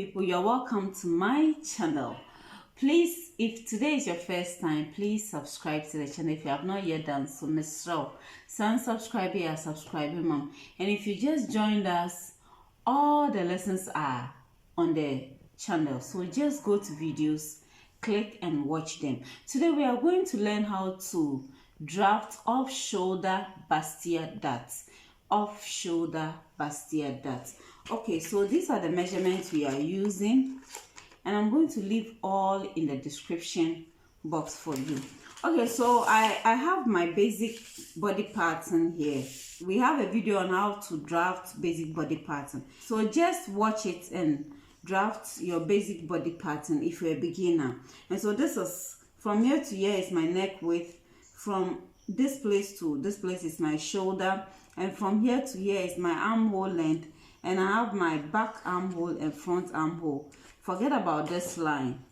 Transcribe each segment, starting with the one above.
people, you're welcome to my channel. Please, if today is your first time, please subscribe to the channel if you have not yet done so. Miss Row, subscribe here, subscribe mom. And if you just joined us, all the lessons are on the channel, so just go to videos, click and watch them. Today we are going to learn how to draft off-shoulder Bustier darts. Off-shoulder Bustier darts. Okay, so these are the measurements we are using, and I'm going to leave all in the description box for you. Okay, so I have my basic body pattern here. We have a video on how to draft basic body pattern, so just watch it and draft your basic body pattern if you're a beginner. And so this is from here to here is my neck width, from this place to this place is my shoulder, and from here to here is my armhole length, and I have my back armhole and front armhole. Forget about this line,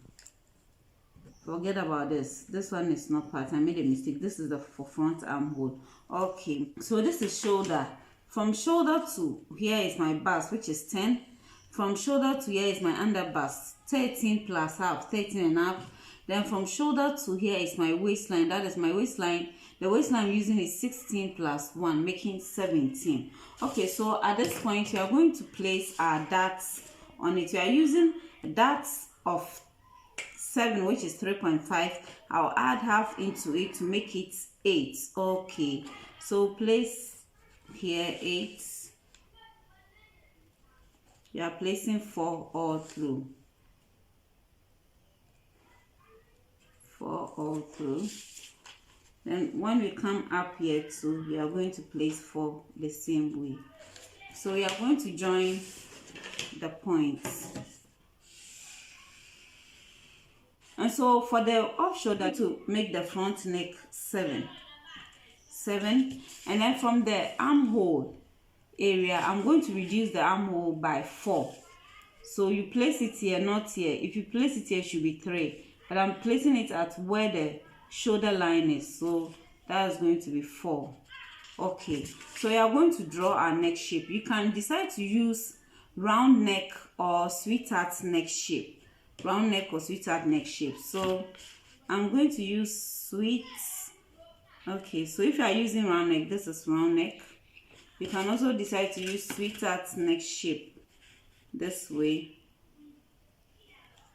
forget about this one is not part, I made a mistake. This is the front armhole. Okay, so this is shoulder. From shoulder to here is my bust, which is 10. From shoulder to here is my under bust, 13 plus half, 13 and a half. Then from shoulder to here is my waistline. That is my waistline. The waistline I'm using is 16 plus 1, making 17. Okay, so at this point, we are going to place our darts on it. We are using darts of 7, which is 3.5. I'll add half into it to make it 8. Okay, so place here 8. You are placing 4 all through. 4 all through. Then when we come up here too, we are going to place 4 the same way. So we are going to join the points. And so for the off shoulder to make the front neck 7, and then from the armhole area, I'm going to reduce the armhole by 4. So you place it here, not here. If you place it here, it should be 3. But I'm placing it at where the shoulder line is, so that is going to be 4. Okay, so we are going to draw our neck shape. You can decide to use round neck or sweetheart neck shape. Round neck or sweetheart neck shape. So I'm going to use sweet. Okay, so if you are using round neck, this is round neck. You can also decide to use sweetheart neck shape this way.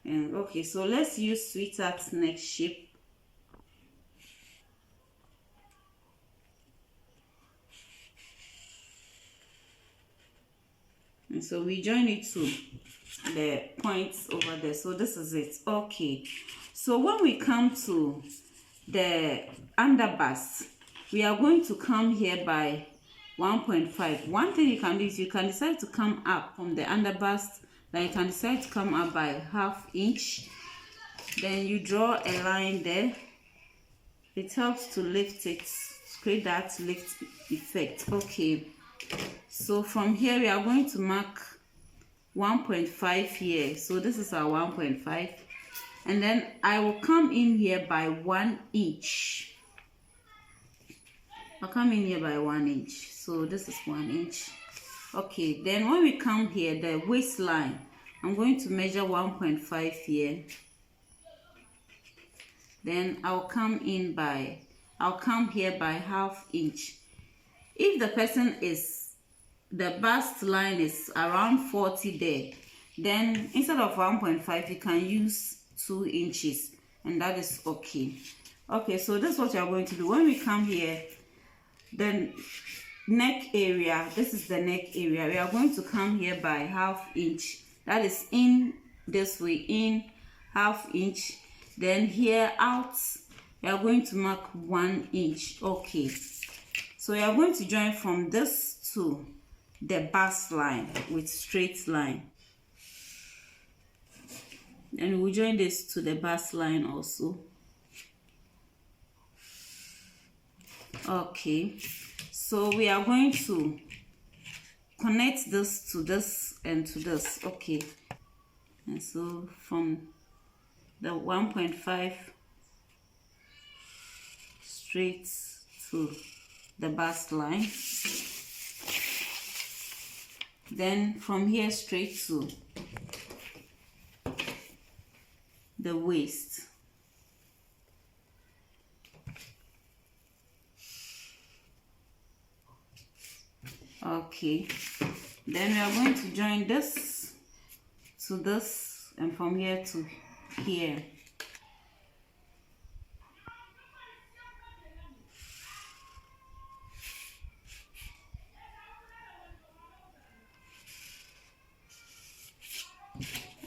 And okay, so let's use sweetheart neck shape. And so we join it to the points over there. So this is it. Okay, so when we come to the under bust, we are going to come here by 1.5. One thing you can do is you can decide to come up from the under bust. Then you can decide to come up by ½ inch. Then you draw a line there. It helps to lift it, create that lift effect. Okay, so from here we are going to mark 1.5 here. So this is our 1.5, and then I will come in here by 1 inch. I'll come in here by 1 inch. So this is 1 inch. Okay, then when we come here, the waistline, I'm going to measure 1.5 here. Then I'll come here by ½ inch. If the person is, the bust line is around 40 there, then instead of 1.5, you can use 2 inches, and that is okay. Okay, so this is what you are going to do. When we come here, then neck area, this is the neck area, we are going to come here by ½ inch. That is in this way, in ½ inch. Then here out, we are going to mark 1 inch. Okay, so we are going to join from this to the bust line with straight line, and we join this to the bust line also. Okay, so we are going to connect this to this and to this. Okay, and so from the 1.5 straight to the bust line, then from here straight to the waist. Okay, then we are going to join this to this, and from here to here.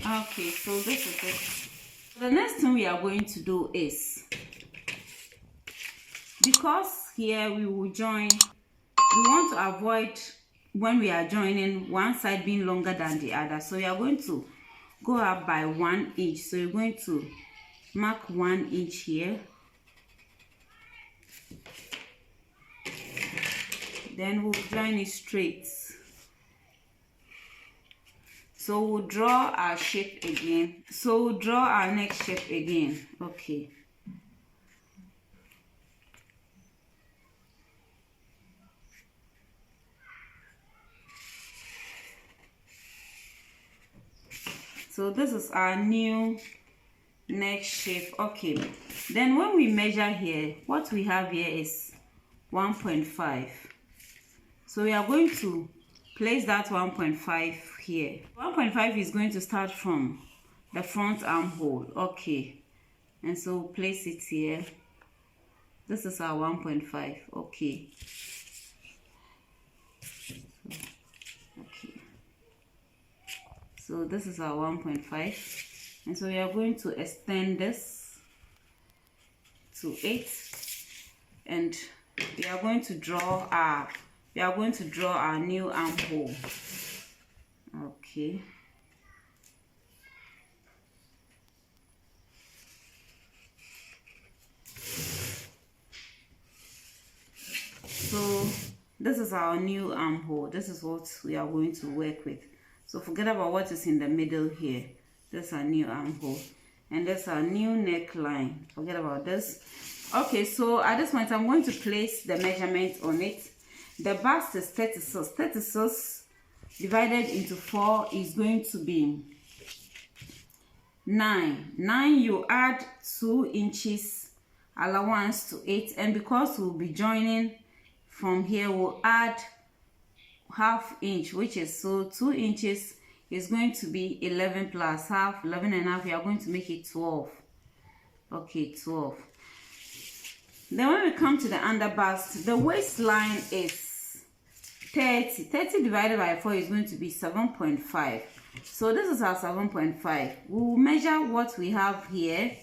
Okay, so this is it. The next thing we are going to do is, because here we will join, we want to avoid when we are joining one side being longer than the other, so we are going to go up by 1 inch. So you're going to mark 1 inch here, then we'll join it straight. So we'll draw our shape again. So we'll draw our next shape again. Okay. So this is our new neck shape. Okay. Then when we measure here, what we have here is 1.5. So we are going to place that 1.5 here. 1.5 is going to start from the front armhole. Okay. And so place it here. This is our 1.5. Okay. Okay. So this is our 1.5. And so we are going to extend this to 8. And we are going to draw our new armhole. Okay. So this is our new armhole. This is what we are going to work with. So forget about what is in the middle here. This is our new armhole. And that's our new neckline. Forget about this. Okay, so at this point I'm going to place the measurement on it. The bust is 36. 36 divided into 4 is going to be 9. 9, you add 2 inches allowance to 8. And because we'll be joining from here, we'll add half inch, which is, so 2 inches is going to be 11 plus half, 11 and a half. We are going to make it 12. Okay, 12. Then when we come to the under bust, the waistline is 30. 30 divided by 4 is going to be 7.5. So this is our 7.5. We'll measure what we have here.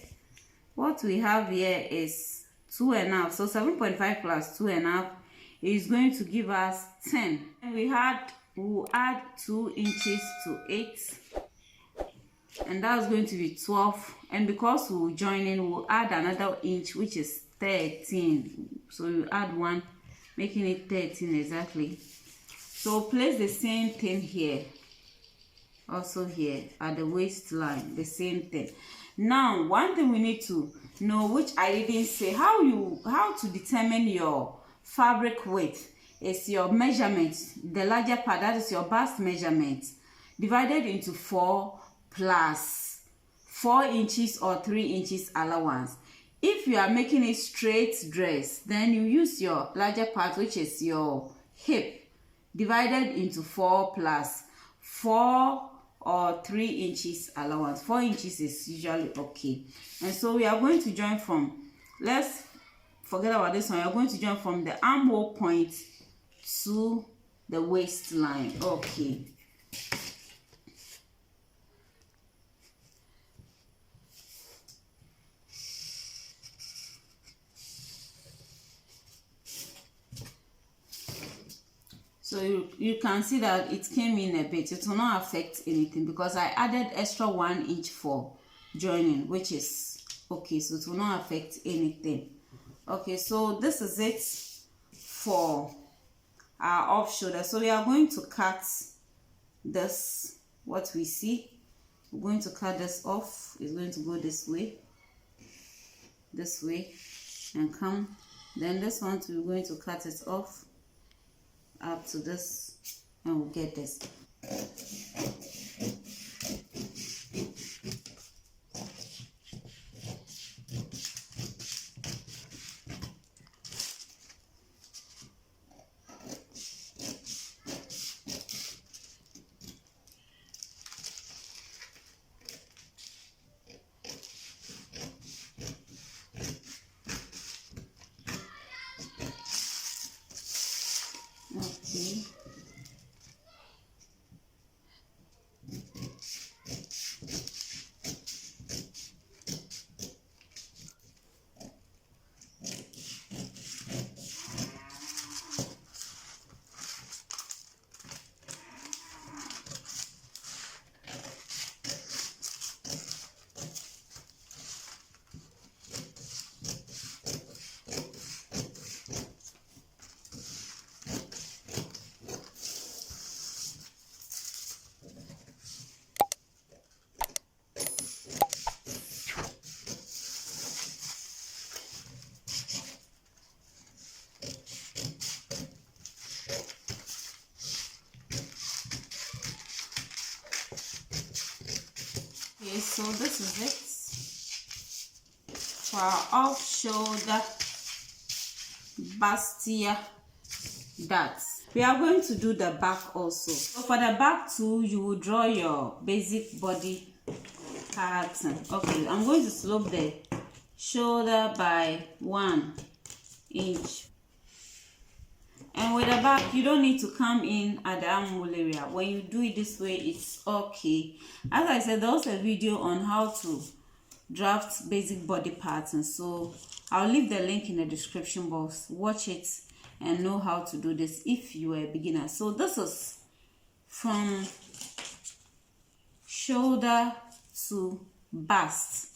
What we have here is 2.5. So 7.5 plus 2.5 is going to give us 10. And we'll add 2 inches to 8. And that's going to be 12. And because we'll join in, we'll add another inch, which is 13. So you add 1, making it 13 exactly. So place the same thing here, also here at the waistline, the same thing. Now one thing we need to know, which I didn't say, how to determine your fabric width is your measurement, the larger part, that is your bust measurement, divided into 4 plus 4 inches or 3 inches allowance. If you are making a straight dress, then you use your larger part, which is your hip, divided into 4 plus 4 or 3 inches allowance. 4 inches is usually okay. And so we are going to join from, let's forget about this one. We are going to join from the armhole point to the waistline. Okay. So you can see that it came in a bit. It will not affect anything because I added extra 1 inch for joining, which is okay. So it will not affect anything. Okay, so this is it for our off shoulder. So we are going to cut this, what we see. We're going to cut this off. It's going to go this way, and come. Then this one, we're going to cut it off up to this, and we'll get this. so this is it for our off-shoulder bustier darts. We are going to do the back also. So for the back too, you will draw your basic body pattern. Okay, I'm going to slope the shoulder by 1 inch. And with the back, you don't need to come in at the armhole area. When you do it this way, it's okay. As I said, there's a video on how to draft basic body patterns, so I'll leave the link in the description box. Watch it and know how to do this if you are a beginner. So this is from shoulder to bust.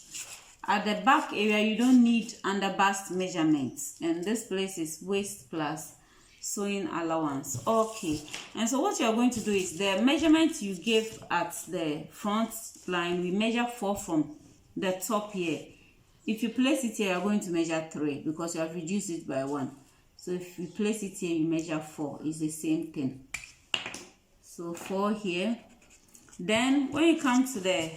At the back area, you don't need under bust measurements, and this place is waist plus sewing allowance. Okay, and so what you are going to do is the measurement you gave at the front line, we measure 4 from the top here. If you place it here, you are going to measure 3 because you have reduced it by 1. So if you place it here, you measure 4. It's the same thing. So 4 here. Then when you come to the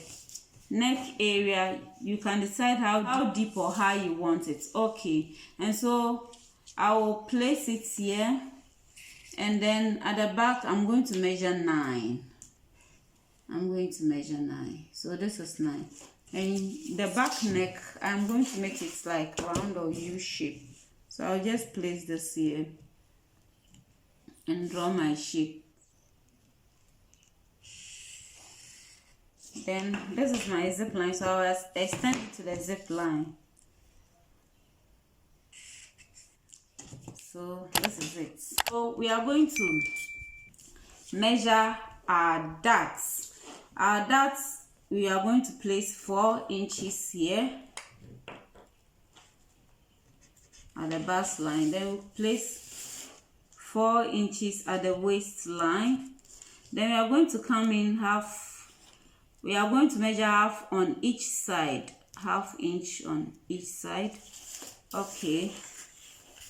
neck area, you can decide how deep or high you want it. Okay, and so I will place it here, and then at the back I'm going to measure 9. I'm going to measure 9. So this is 9. And the back neck, I'm going to make it like round or U shape. So I'll just place this here and draw my shape. Then this is my zip line, so I'll extend it to the zip line. So this is it. So we are going to measure our darts. Our darts, we are going to place 4 inches here at the bust line. Then we'll place 4 inches at the waistline. Then we are going to come in half. We are going to measure half on each side, ½ inch on each side. Okay.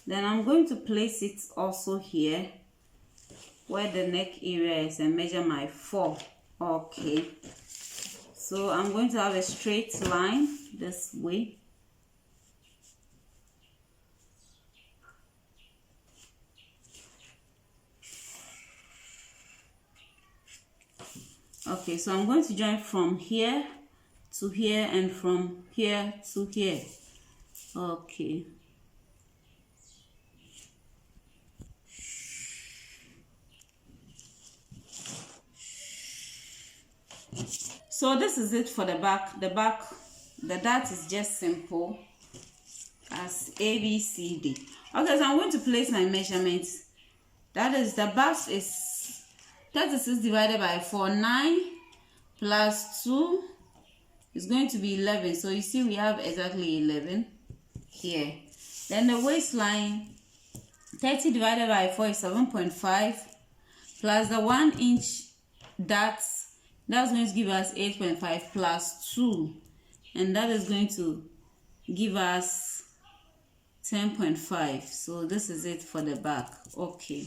Then I'm going to place it also here where the neck area is and measure my 4. Okay. So I'm going to have a straight line this way. Okay, so I'm going to join from here to here and from here to here. Okay. So this is it for the back. The dart is just simple as A, B, C, D. Okay, so I'm going to place my measurements. That is, the bust is 36 divided by 4. 9 plus 2 is going to be 11. So you see we have exactly 11 here. Then the waistline, 30 divided by 4 is 7.5 plus the 1 inch darts. That's going to give us 8.5 plus 2, and that is going to give us 10.5. So this is it for the back. Okay,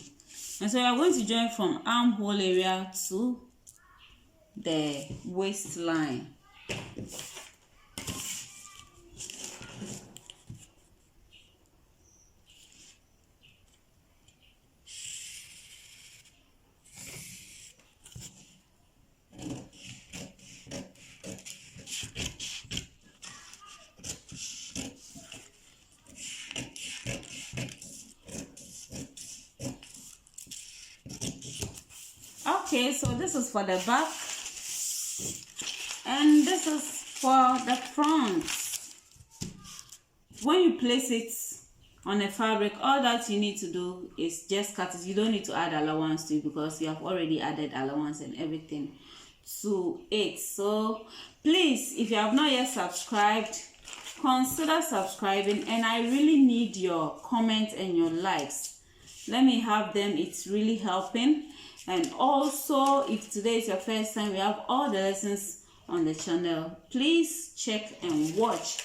and so we are going to join from armhole area to the waistline. Okay, so this is for the back and this is for the front. When you place it on a fabric, all that you need to do is just cut it. You don't need to add allowance to it because you have already added allowance and everything to it. So please, if you have not yet subscribed, consider subscribing, and I really need your comments and your likes. Let me have them. It's really helping. And also, if today is your first time, we have all the lessons on the channel. Please check and watch.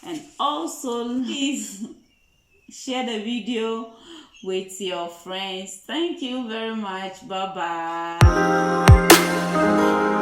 And also, please share the video with your friends. Thank you very much. Bye bye.